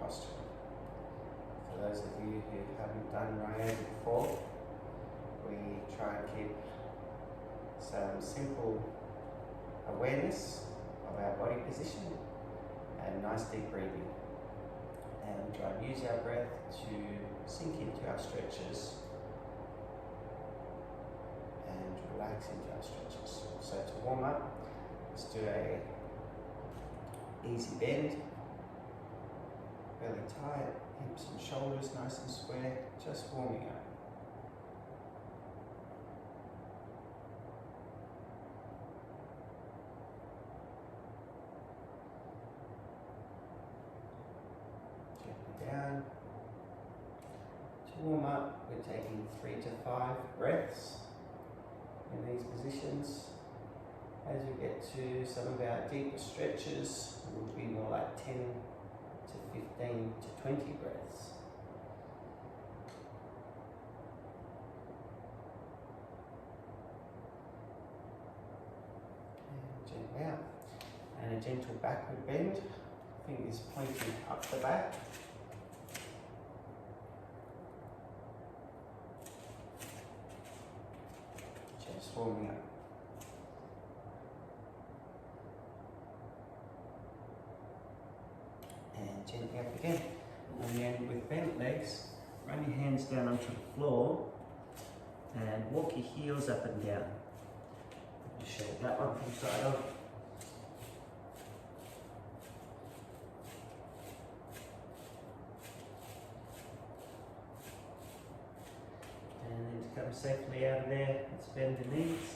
posture. For those of you who haven't done Ryoga before, we try and keep some simple awareness of our body position and nice deep breathing. And we try and use our breath to sink into our stretches and relax into our stretches. So to warm up, let's do a easy bend, belly tight, hips and shoulders nice and square, just warming up. Gently down. To warm up, we're taking 3 to 5 breaths in these positions. As we get to some of our deeper stretches, it will be more like 10 to 15 to 20 breaths. And gently out. And a gentle backward bend. Fingers pointing up the back. Just warming up. And gently up again. And then with bent legs, run your hands down onto the floor and walk your heels up and down. I'll show you that one from side on. And then to come safely out of there, let's bend the knees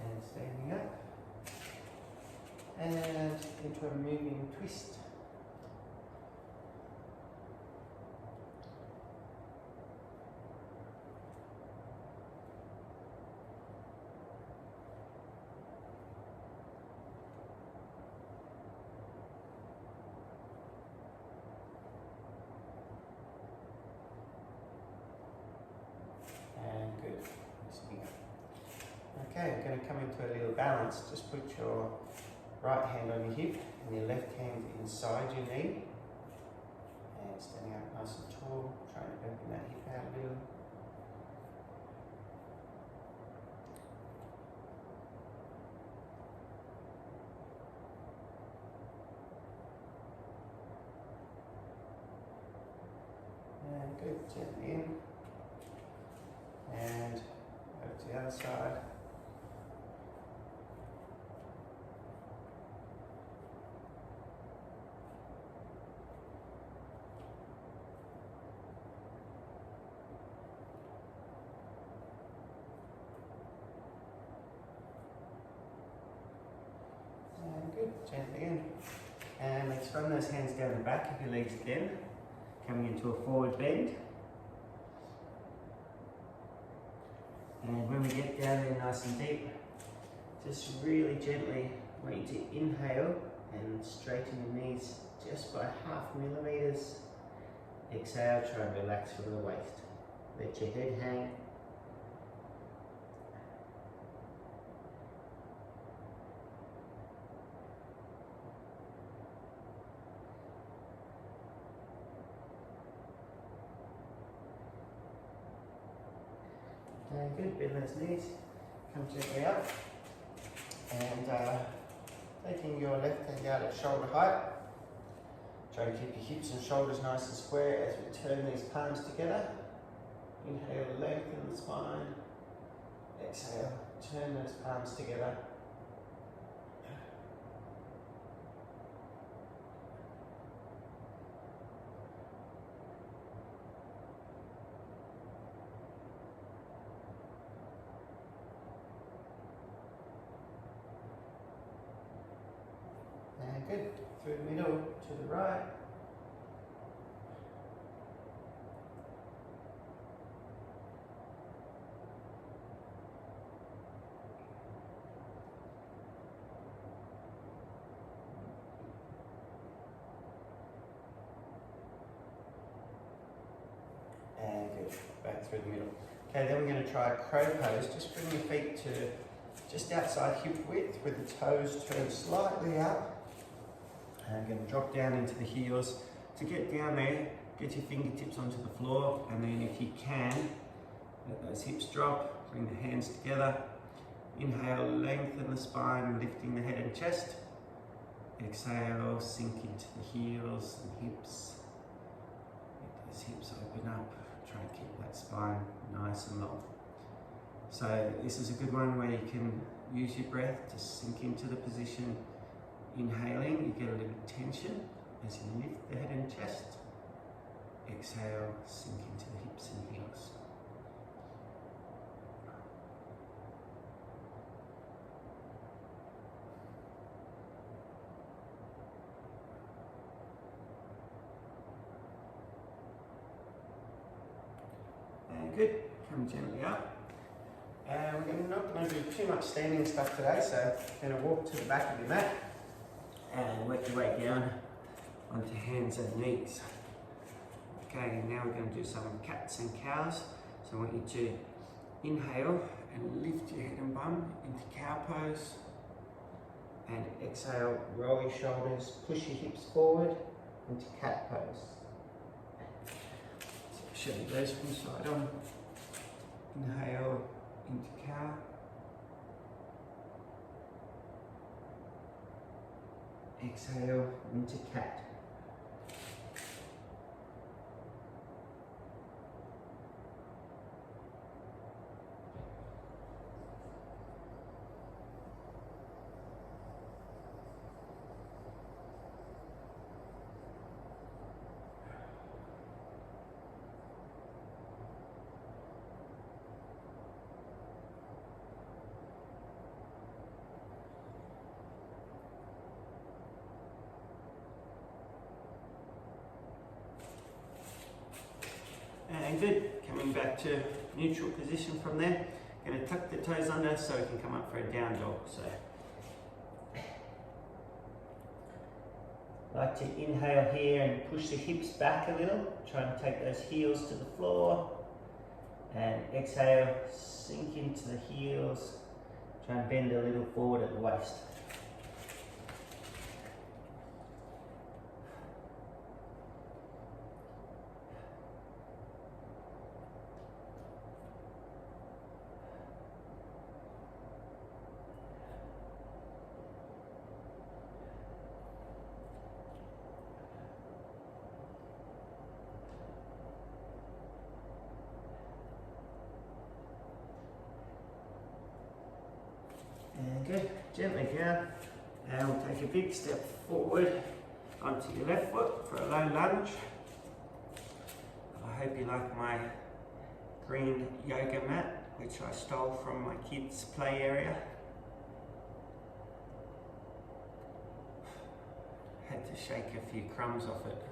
and standing up. And into a moving twist. And good. Okay, we're going to come into a little balance. Just put your right hand on your hip and your left hand inside your knee. And standing up nice and tall, trying to open that hip out a little. And good, gently in. And over to the other side. And good, gently in. And let's run those hands down the back of your legs again, coming into a forward bend. And when we get down there nice and deep, just really gently want you to inhale and straighten your knees just by 0.5 millimeters. Exhale, try and relax from the waist. Let your head hang. And good, bend those knees, come gently up, and taking your left hand out at shoulder height, try to keep your hips and shoulders nice and square as we turn these palms together. Inhale, lengthen the spine, exhale, turn those palms together. And good, through the middle to the right. And good, back through the middle. Okay, then we're going to try a crow pose. Just bring your feet to just outside hip width with the toes turned slightly out. And I'm going to drop down into the heels to get down there, get your fingertips onto the floor, and then if you can, let those hips drop, bring the hands together. Inhale, lengthen the spine, lifting the head and chest. Exhale, sink into the heels and hips. Let those hips open up. Try and keep that spine nice and long. So this is a good one where you can use your breath to sink into the position. Inhaling, you get a little tension as you lift the head and chest. Exhale, sink into the hips and heels. And good, come gently up. And we're not going to do too much standing stuff today, so you're going to walk to the back of your mat and work your way down onto hands and knees. Okay, now we're going to do some cats and cows. So I want you to inhale and lift your head and bum into cow pose. And exhale, roll your shoulders, push your hips forward into cat pose. So I'll show you those from side on. Inhale into cow. Exhale into cat. And good, coming back to neutral position from there. Going to tuck the toes under so we can come up for a down dog. So, like to inhale here and push the hips back a little. Try and take those heels to the floor. And exhale, sink into the heels. Try and bend a little forward at the waist. And good, gently down, and we'll take a big step forward onto your left foot for a low lunge. I hope you like my green yoga mat, which I stole from my kids' play area. Had to shake a few crumbs off it.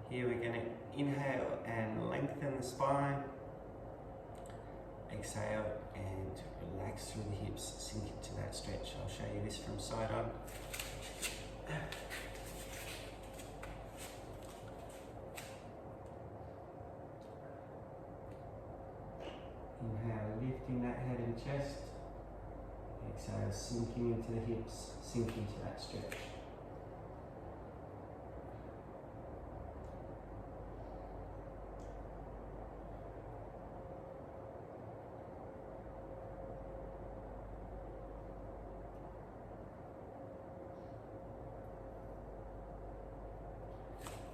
Here we're going to inhale and lengthen the spine. Exhale and relax through the hips, sink into that stretch. I'll show you this from side on. Inhale, lifting that head and chest. Exhale, sinking into the hips, sink into that stretch.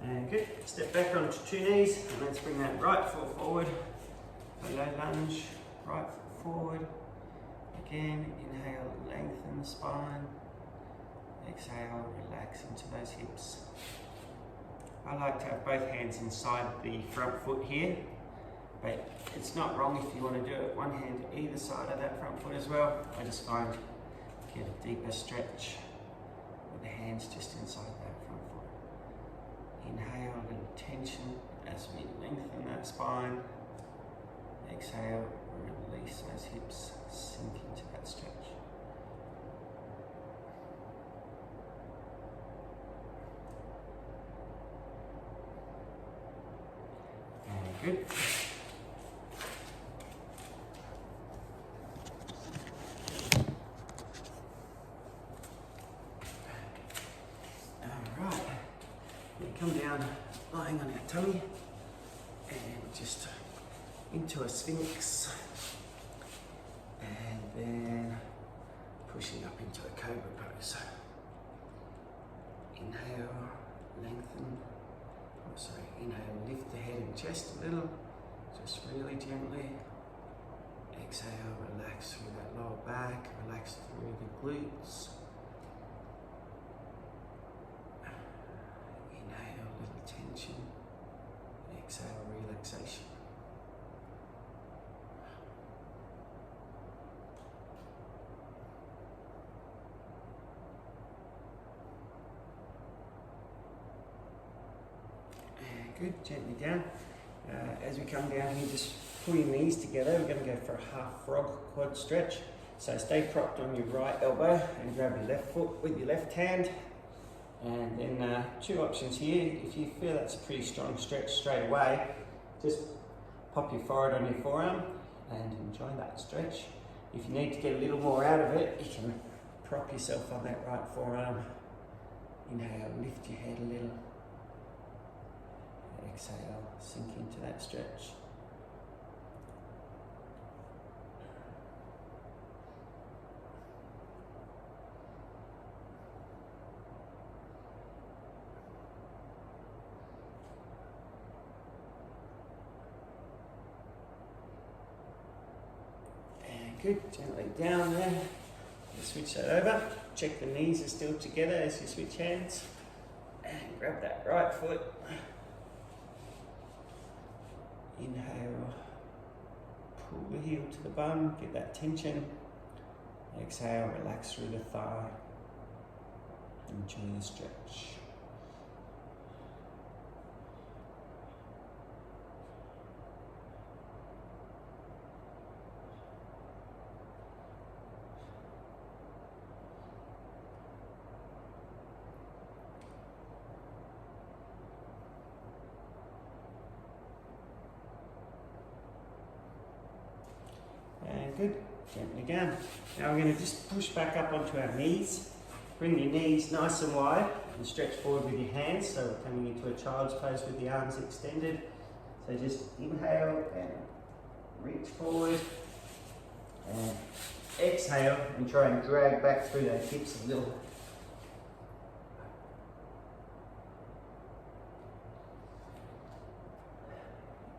And good, step back onto two knees and let's bring that right foot forward. A low lunge, right foot forward. Again, inhale, lengthen the spine. Exhale, relax into those hips. I like to have both hands inside the front foot here, but it's not wrong if you want to do it one hand either side of that front foot as well. I just find get a deeper stretch with the hands just inside that front foot. Inhale, a little tension as we lengthen that spine. Exhale, release those hips, sink into that stretch. And good. Come down lying on our tummy and just into a sphinx, and then pushing up into a cobra pose. Inhale, lengthen, inhale, lift the head and chest a little, just really gently. Exhale, relax through that lower back, relax through the glutes. Inhale, little tension. Exhale, relaxation. And good, gently down. As we come down here, just pull your knees together. We're going to go for a half frog quad stretch. So stay propped on your right elbow and grab your left foot with your left hand. And then two options here. If you feel that's a pretty strong stretch straight away, just pop your forehead on your forearm and enjoy that stretch. If you need to get a little more out of it, you can prop yourself on that right forearm. Inhale, lift your head a little. Exhale, sink into that stretch. And good, gently down there. Switch that over. Check the knees are still together as you switch hands. And grab that right foot. Inhale, pull the heel to the bum, get that tension. Exhale, relax through the thigh. Enjoy the stretch. Good, gently down. Now we're going to just push back up onto our knees. Bring your knees nice and wide and stretch forward with your hands. So we're coming into a child's pose with the arms extended. So just inhale and reach forward. And exhale and try and drag back through those hips a little.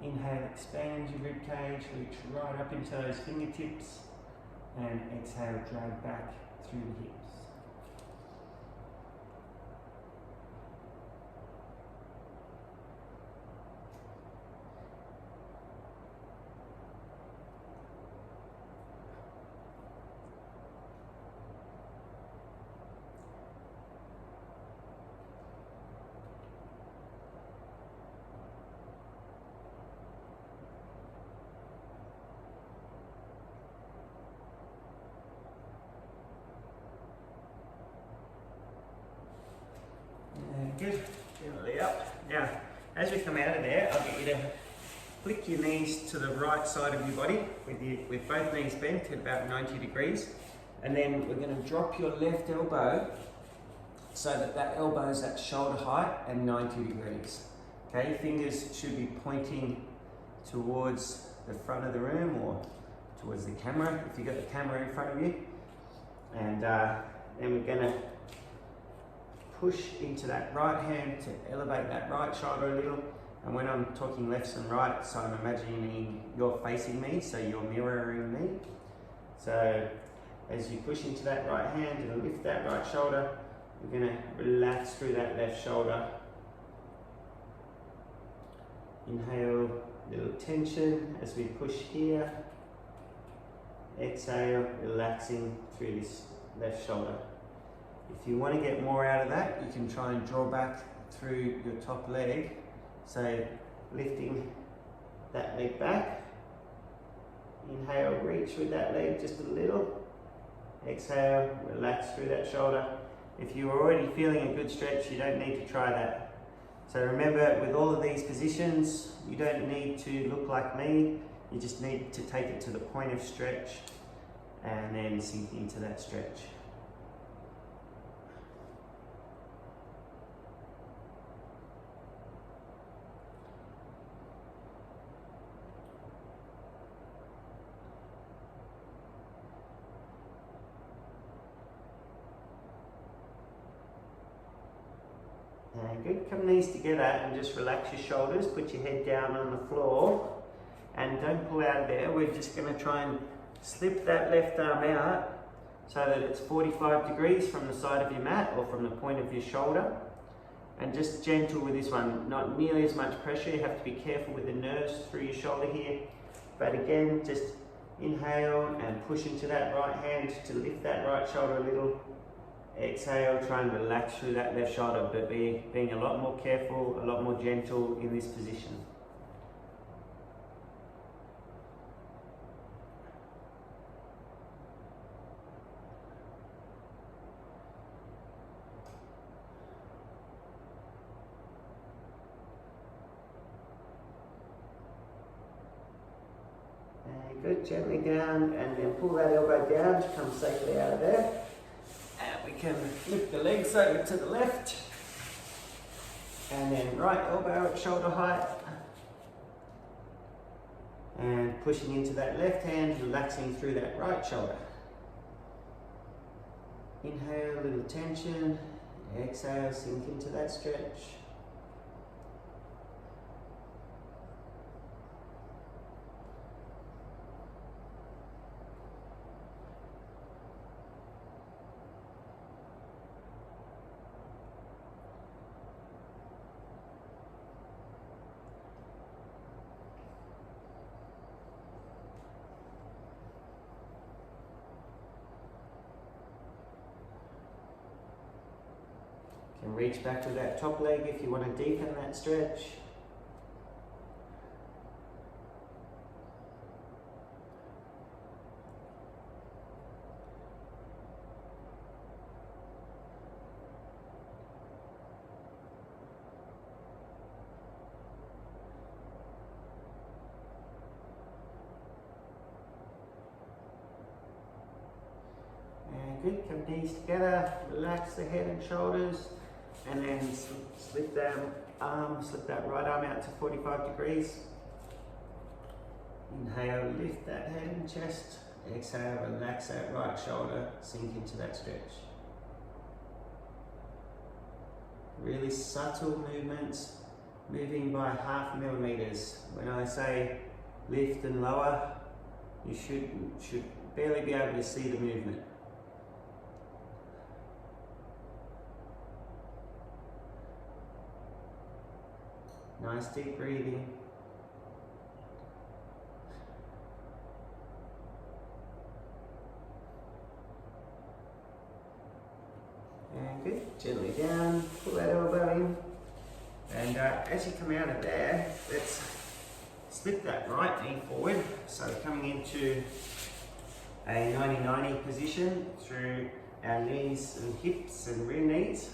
Inhale, expand your rib cage, reach right up into those fingertips, and exhale, drag back through the hips. Good, gently up. Now, as we come out of there, I'll get you to flick your knees to the right side of your body with both knees bent at about 90 degrees. And then we're going to drop your left elbow so that that elbow is at shoulder height and 90 degrees. Okay, fingers should be pointing towards the front of the room or towards the camera, if you've got the camera in front of you. And then we're going to push into that right hand to elevate that right shoulder a little. And when I'm talking lefts and rights, I'm imagining you're facing me, so you're mirroring me. So as you push into that right hand and lift that right shoulder, we're going to relax through that left shoulder. Inhale, little tension as we push here. Exhale, relaxing through this left shoulder. If you want to get more out of that, you can try and draw back through your top leg. So lifting that leg back. Inhale, reach with that leg just a little. Exhale, relax through that shoulder. If you're already feeling a good stretch, you don't need to try that. So remember, with all of these positions, you don't need to look like me. You just need to take it to the point of stretch and then sink into that stretch. And good, come knees together and just relax your shoulders, put your head down on the floor and don't pull out of there. We're just going to try and slip that left arm out so that it's 45 degrees from the side of your mat or from the point of your shoulder. And just gentle with this one, not nearly as much pressure. You have to be careful with the nerves through your shoulder here. But again, just inhale and push into that right hand to lift that right shoulder a little. Exhale, try and relax through that left shoulder, but being a lot more careful, a lot more gentle in this position. Good, gently down and then pull that elbow down to come safely out of there. And we can lift the legs over to the left. And then right elbow at shoulder height. And pushing into that left hand, relaxing through that right shoulder. Inhale, a little tension. Exhale, sink into that stretch. Can reach back with that top leg if you want to deepen that stretch. And good, come knees together, relax the head and shoulders. And then slip that right arm out to 45 degrees. Inhale, lift that head and chest. Exhale, relax that right shoulder, sink into that stretch. Really subtle movements, moving by 0.5 millimeters. When I say lift and lower, you should barely be able to see the movement. Nice deep breathing. And good, gently down, pull that elbow in. And as you come out of there, let's slip that right knee forward. So coming into a 90-90 position through our knees and hips and rear knees.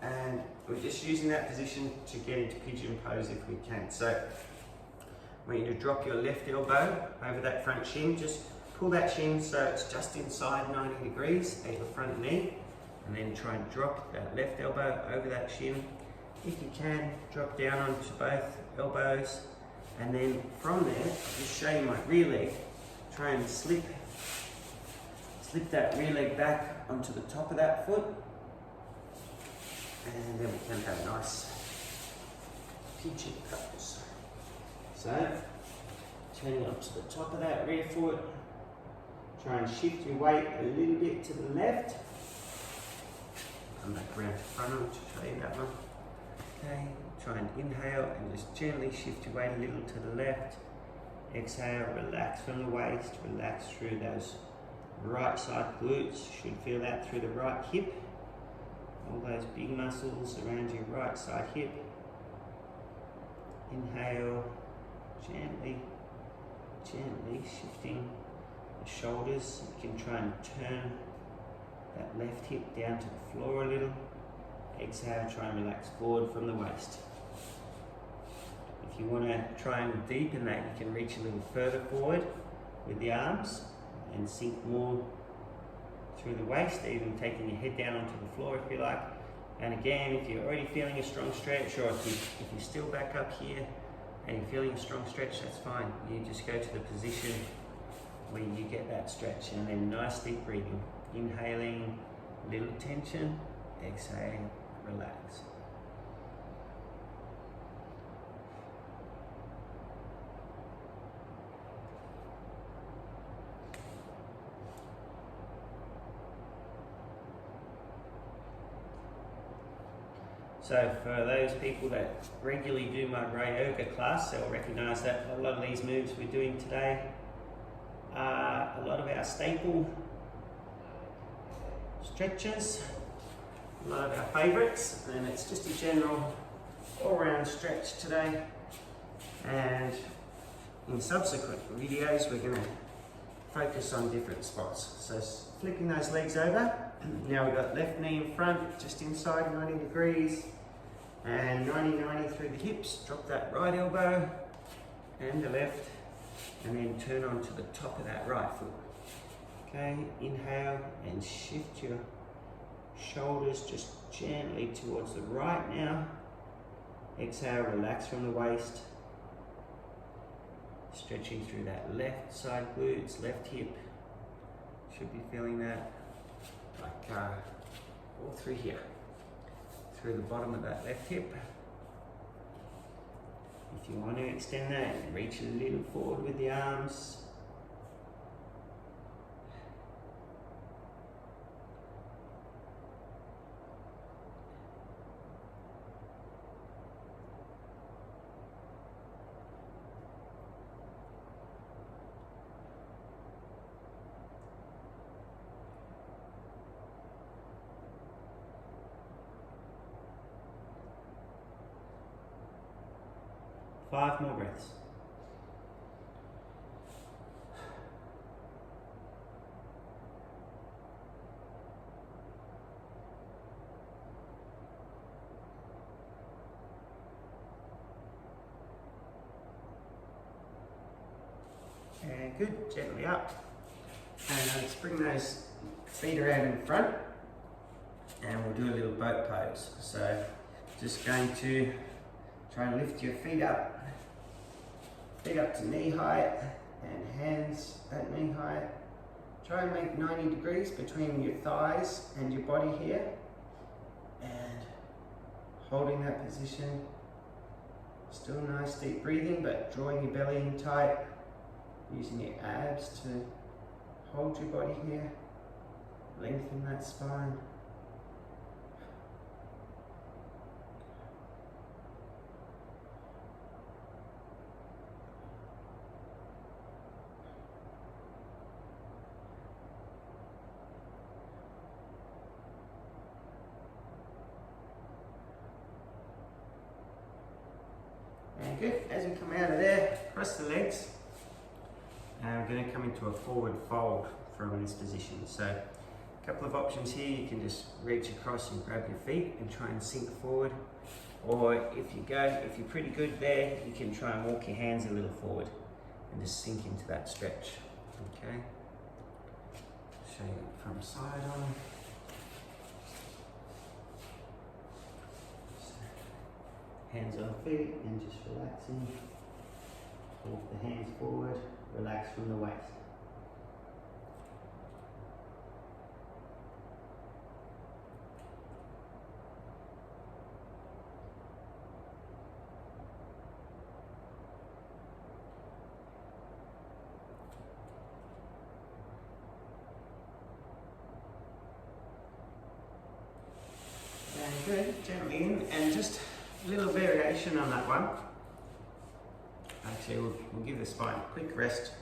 And we're just using that position to get into pigeon pose if we can. So I want you to drop your left elbow over that front shin. Just pull that shin so it's just inside 90 degrees at your front knee. And then try and drop that left elbow over that shin. If you can, drop down onto both elbows. And then from there, I'll just show you my rear leg. Try and slip that rear leg back onto the top of that foot. And then we can have a nice pigeon pose. So, turning up to the top of that rear foot. Try and shift your weight a little bit to the left. Come back around to front arm to show you that one. Okay, try and inhale and just gently shift your weight a little to the left. Exhale, relax from the waist, relax through those right side glutes. Should feel that through the right hip. All those big muscles around your right side hip. Inhale, gently shifting the shoulders. You can try and turn that left hip down to the floor a little. Exhale, try and relax forward from the waist. If you want to try and deepen that, you can reach a little further forward with the arms and sink more through the waist, even taking your head down onto the floor if you like. And again, if you're already feeling a strong stretch, or if you're still back up here and you're feeling a strong stretch, that's fine. You just go to the position where you get that stretch, and then nice deep breathing. Inhaling, little tension. Exhale, relax. So for those people that regularly do my Ryoga class, they'll recognise that a lot of these moves we're doing today are a lot of our staple stretches, a lot of our favourites, and it's just a general all-round stretch today. And in subsequent videos we're going to focus on different spots. So flipping those legs over, now we've got left knee in front, just inside 90 degrees, and 90-90 through the hips. Drop that right elbow and the left, and then turn onto the top of that right foot. Okay, inhale and shift your shoulders just gently towards the right now. Exhale, relax from the waist. Stretching through that left side glutes, left hip. Should be feeling that like all through here. Through the bottom of that left hip. If you want to extend that, reach a little forward with the arms. Five more breaths. And good, gently up. And let's bring those feet around in front. And we'll do a little boat pose. So just going to try and lift your feet up to knee height, and hands at knee height. Try and make 90 degrees between your thighs and your body here, and holding that position. Still nice deep breathing, but drawing your belly in tight, using your abs to hold your body here, lengthen that spine. And good, as we come out of there, cross the legs, and we're going to come into a forward fold from this position. So a couple of options here. You can just reach across and grab your feet and try and sink forward, or if you're pretty good there, you can try and walk your hands a little forward and just sink into that stretch. Okay, show you from side on. Hands on feet and just relaxing. Walk the hands forward, relax from the waist. And good, gently in, and just a little variation on that one. Actually, we'll give the spine a quick rest.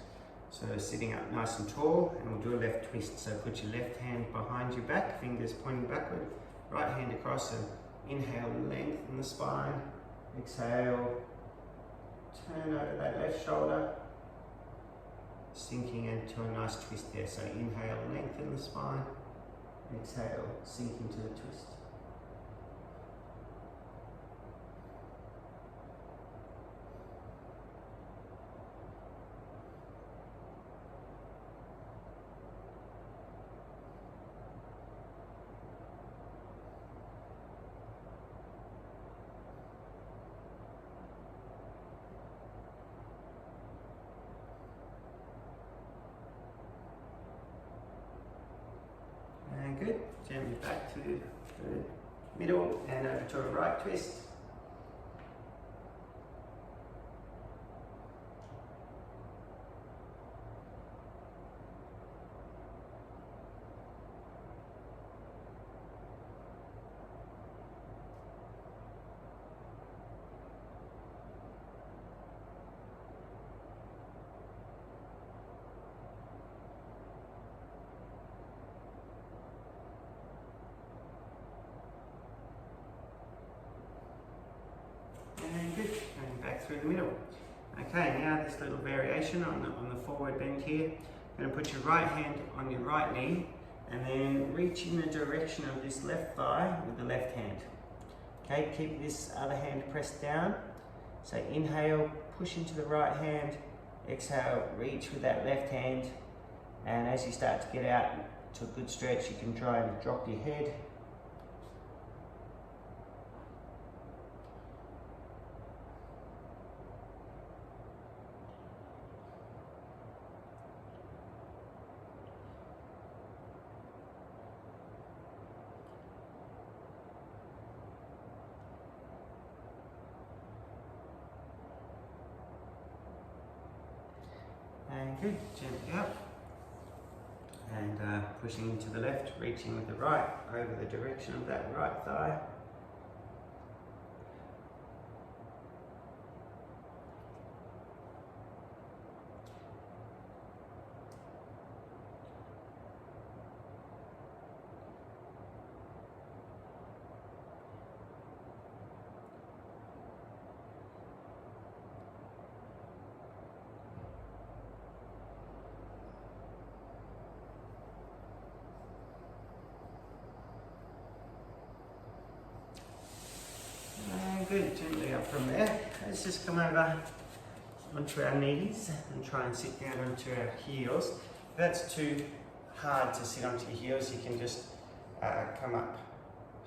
So sitting up nice and tall, and we'll do a left twist. So put your left hand behind your back, fingers pointing backward, right hand across, and inhale, lengthen the spine. Exhale, turn over that left shoulder, sinking into a nice twist there. So inhale, lengthen the spine. Exhale, sink into the twist. Good. Gently back to the middle, and then over to a right twist. And good, going back through the middle. Okay, now this little variation on the forward bend here. You're going to put your right hand on your right knee and then reach in the direction of this left thigh with the left hand. Okay, keep this other hand pressed down. So inhale, push into the right hand, exhale, reach with that left hand, and as you start to get out to a good stretch, you can try and drop your head. And good, gently up. And pushing into the left, reaching with the right over the direction of that right thigh. Good, gently up from there. Let's just come over onto our knees and try and sit down onto our heels. If that's too hard to sit onto your heels, you can just come up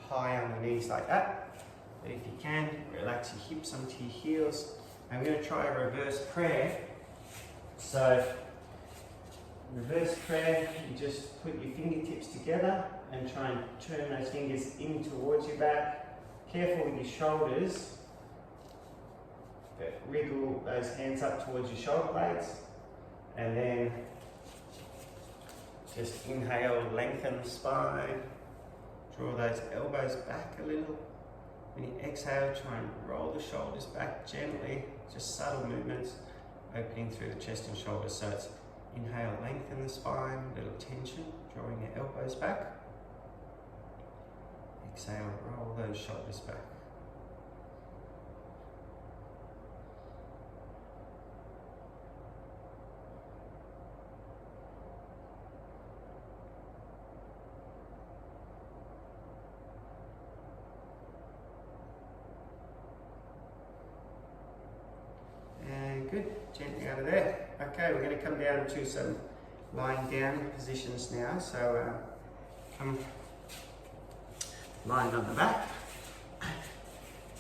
high on the knees like that. But if you can, relax your hips onto your heels. I'm going to try a reverse prayer. So, reverse prayer, you just put your fingertips together and try and turn those fingers in towards your back. Careful with your shoulders, but wriggle those hands up towards your shoulder blades, and then just inhale, lengthen the spine, draw those elbows back a little. When you exhale, try and roll the shoulders back gently, just subtle movements, opening through the chest and shoulders. So it's inhale, lengthen the spine, little tension, drawing your elbows back. Exhale, roll those shoulders back. And good, gently out of there. Okay, we're going to come down to some lying down positions now. So come lying on the back,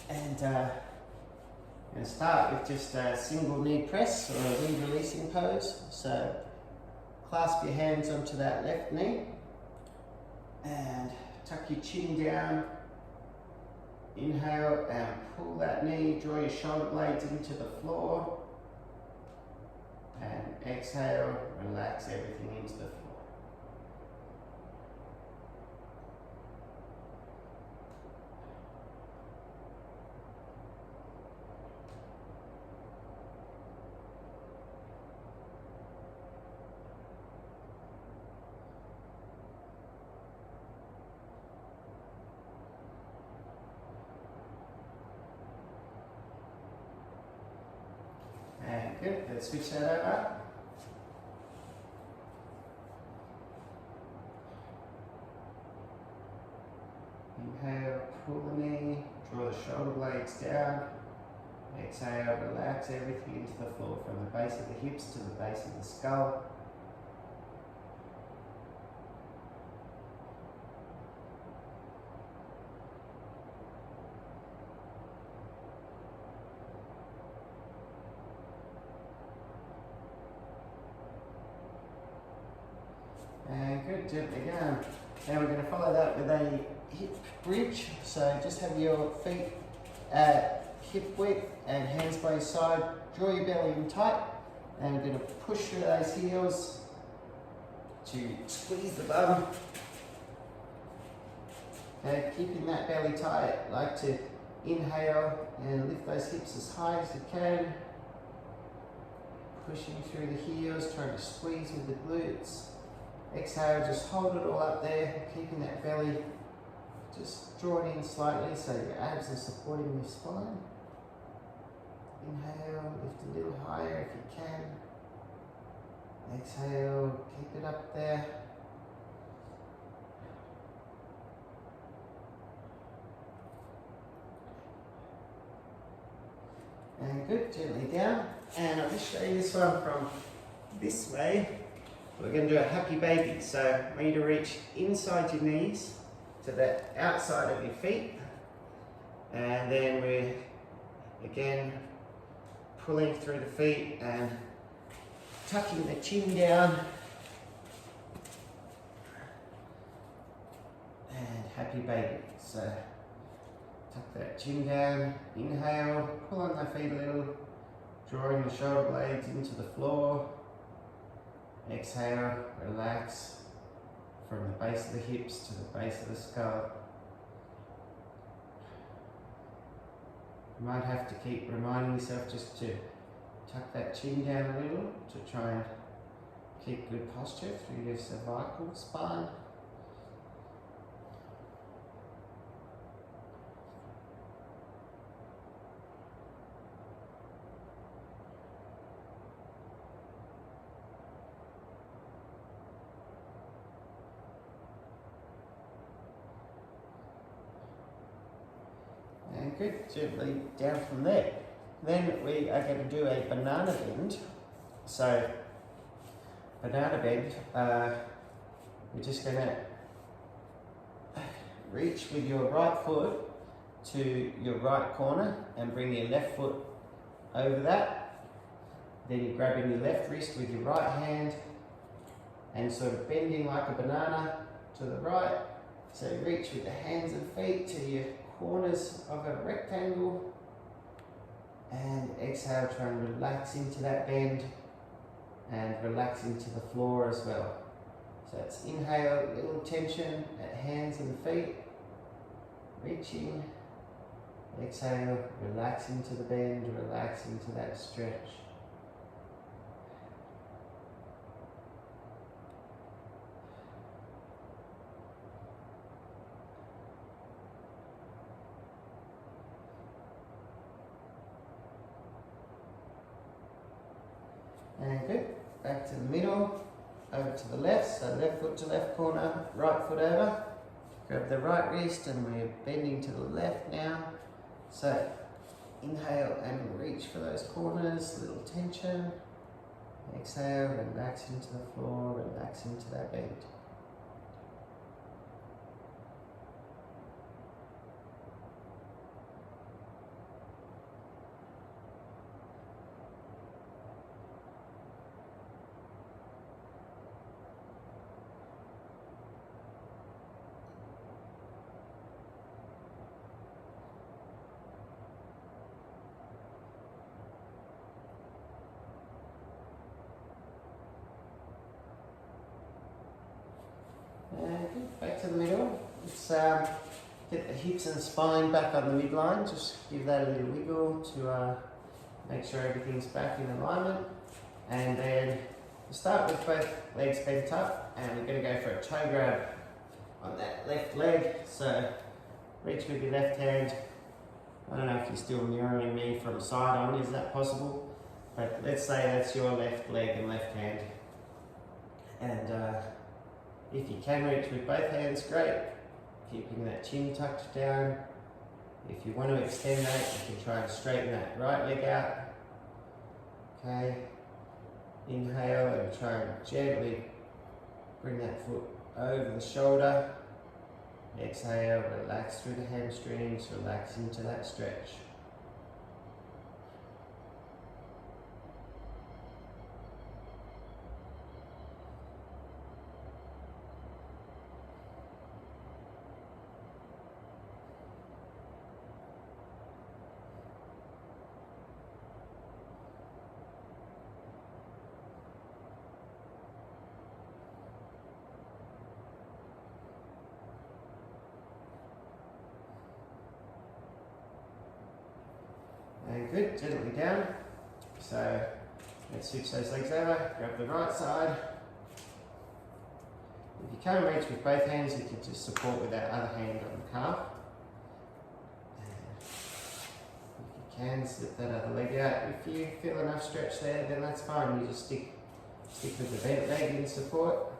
and I'm going to start with just a single knee press or a knee releasing pose. So clasp your hands onto that left knee and tuck your chin down. Inhale and pull that knee, draw your shoulder blades into the floor, and exhale, relax everything into the floor. And good, let's switch that over. Inhale, pull the knee, draw the shoulder blades down. Exhale, relax everything into the floor from the base of the hips to the base of the skull. And good, gently down. Now we're going to follow that with a hip bridge. So just have your feet at hip width and hands by your side. Draw your belly in tight, and we're going to push through those heels to squeeze the bum. Okay, keeping that belly tight. Like to inhale and lift those hips as high as you can. Pushing through the heels, trying to squeeze with the glutes. Exhale, just hold it all up there, keeping that belly just drawn in slightly so your abs are supporting your spine. Inhale, lift a little higher if you can. Exhale, keep it up there. And good, gently down. And I'll just show you this one from this way. We're going to do a happy baby. So I want you to reach inside your knees to the outside of your feet. And then we're again pulling through the feet and tucking the chin down. And happy baby. So tuck that chin down, inhale, pull on the feet a little, drawing the shoulder blades into the floor. Exhale, relax from the base of the hips to the base of the skull. You might have to keep reminding yourself just to tuck that chin down a little to try and keep good posture through your cervical spine. Good, gently down from there. Then we are going to do a banana bend. So, banana bend, we're just going to reach with your right foot to your right corner and bring your left foot over that. Then you're grabbing your left wrist with your right hand and sort of bending like a banana to the right. So reach with the hands and feet to your corners of a rectangle, and exhale, try and relax into that bend and relax into the floor as well. So it's inhale, little tension at hands and feet, reaching, exhale, relax into the bend, relax into that stretch. And good, back to the middle, over to the left, so left foot to left corner, right foot over. Grab the right wrist and we're bending to the left now. So inhale and reach for those corners, little tension. Exhale, relax into the floor, relax into that bend. And back to the middle. Let's get the hips and spine back on the midline. Just give that a little wiggle to make sure everything's back in alignment. And then we'll start with both legs bent up, and we're going to go for a toe grab on that left leg. So reach with your left hand. I don't know if you're still mirroring me from side on, is that possible? But let's say that's your left leg and left hand. And if you can reach with both hands, great. Keeping that chin tucked down. If you want to extend that, you can try and straighten that right leg out. Okay. Inhale and try and gently bring that foot over the shoulder. Exhale, relax through the hamstrings, relax into that stretch. And good, gently down. So let's switch those legs over, grab the right side. If you can't reach with both hands, you can just support with that other hand on the calf. And if you can, slip that other leg out. If you feel enough stretch there, then that's fine. You just stick with the bent leg in support.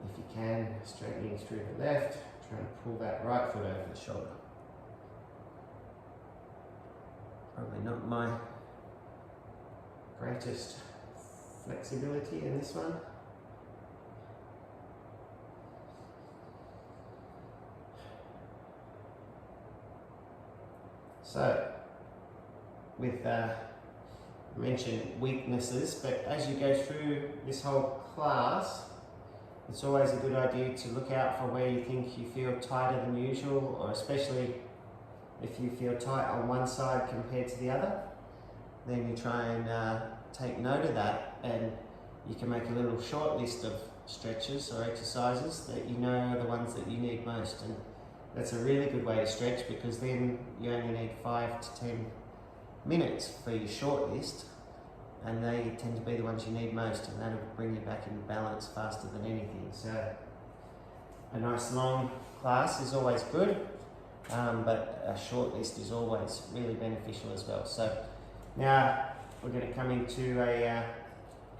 If you can, straightening through the left, trying to pull that right foot over the shoulder. Probably not my greatest flexibility in this one. So, with mentioned weaknesses, but as you go through this whole class, it's always a good idea to look out for where you think you feel tighter than usual, or especially if you feel tight on one side compared to the other, then you try and take note of that, and you can make a little short list of stretches or exercises that you know are the ones that you need most. And that's a really good way to stretch, because then you only need 5 to 10 minutes for your short list, and they tend to be the ones you need most, and that'll bring you back into balance faster than anything. So a nice long class is always good, but a short list is always really beneficial as well. So now we're going to come into a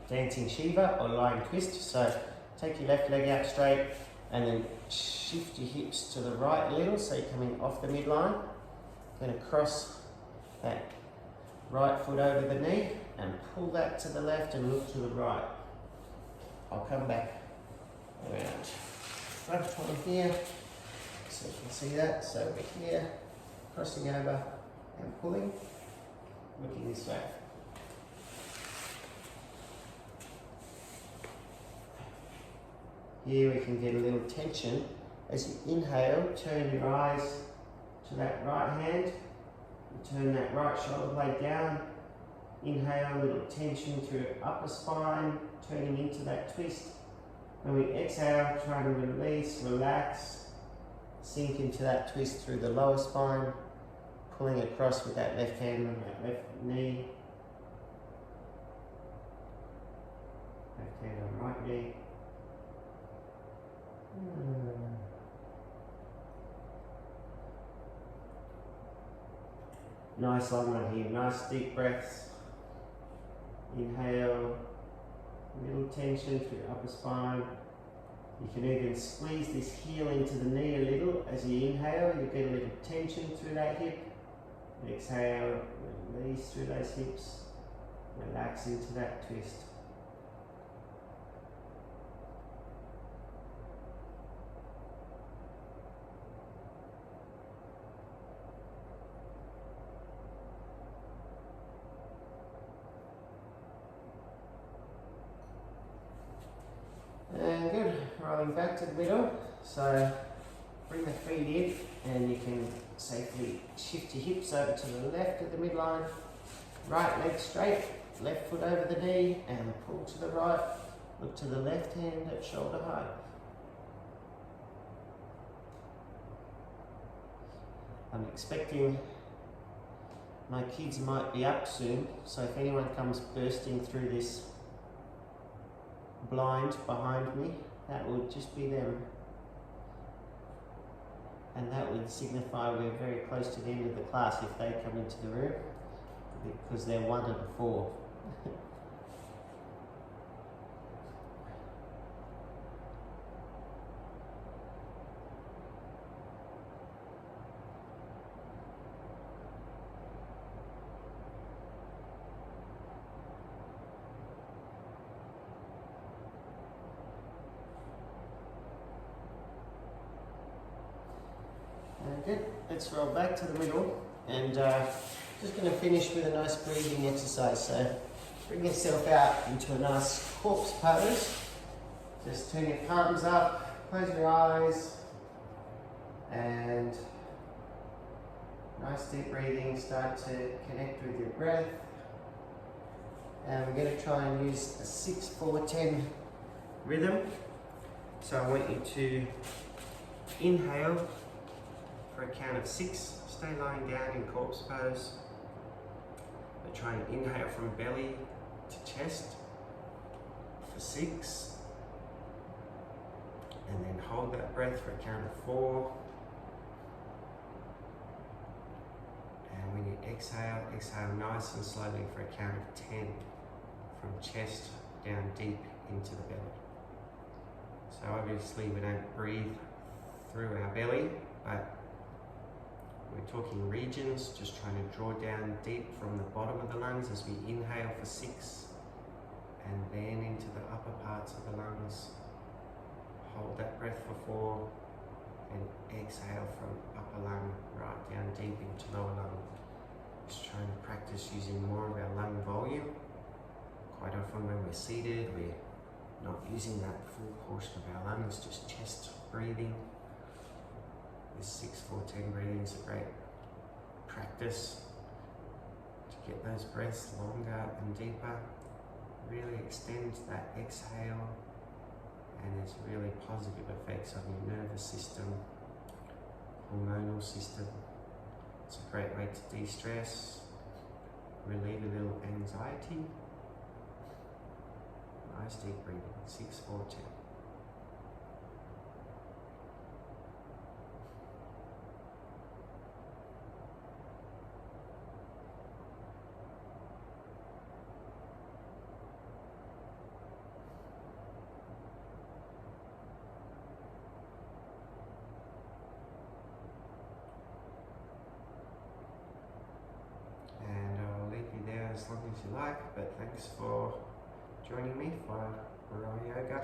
dancing Shiva or lying twist. So take your left leg out straight and then shift your hips to the right a little, so you're coming off the midline. Going to cross that right foot over the knee and pull that to the left and look to the right. I'll come back around front on here so you can see that. So we're here, crossing over and pulling, looking this way. Here we can get a little tension. As you inhale, turn your eyes to that right hand, turn that right shoulder blade down. Inhale, a little tension through your upper spine, turning into that twist. When we exhale, try to release, relax, sink into that twist through the lower spine, pulling across with that left hand on that left knee. Left hand on right knee. Nice long one here, nice deep breaths. Inhale, little tension through your upper spine. You can even squeeze this heel into the knee a little. As you inhale, you get a little tension through that hip. Exhale, release through those hips. Relax into that twist. And good, rolling back to the middle. So bring the feet in and you can safely shift your hips over to the left of the midline. Right leg straight, left foot over the knee and pull to the right. Look to the left hand at shoulder height. I'm expecting my kids might be up soon, so if anyone comes bursting through this blind behind me, that would just be them, and that would signify we're very close to the end of the class if they come into the room, because they're 1 of the 4. Good. Let's roll back to the middle, and just going to finish with a nice breathing exercise. So bring yourself out into a nice corpse pose. Just turn your palms up, close your eyes, and nice deep breathing. Start to connect with your breath. And we're going to try and use a 6-4-10 rhythm. So I want you to inhale for a count of 6, stay lying down in corpse pose. We're trying to inhale from belly to chest for 6. And then hold that breath for a count of 4. And when you exhale, exhale nice and slowly for a count of 10. From chest down deep into the belly. So obviously we don't breathe through our belly, but we're talking regions, just trying to draw down deep from the bottom of the lungs as we inhale for 6, and then into the upper parts of the lungs. Hold that breath for 4, and exhale from upper lung right down deep into lower lung. Just trying to practice using more of our lung volume. Quite often when we're seated, we're not using that full portion of our lungs, just chest breathing. This 6-4-10 breathing is a great practice to get those breaths longer and deeper. Really extend that exhale, and there's really positive effects on your nervous system, hormonal system. It's a great way to de-stress, relieve a little anxiety. Nice deep breathing, 6-4-10. And I'll leave you there as long as you like, but thanks for joining me for Ryoga.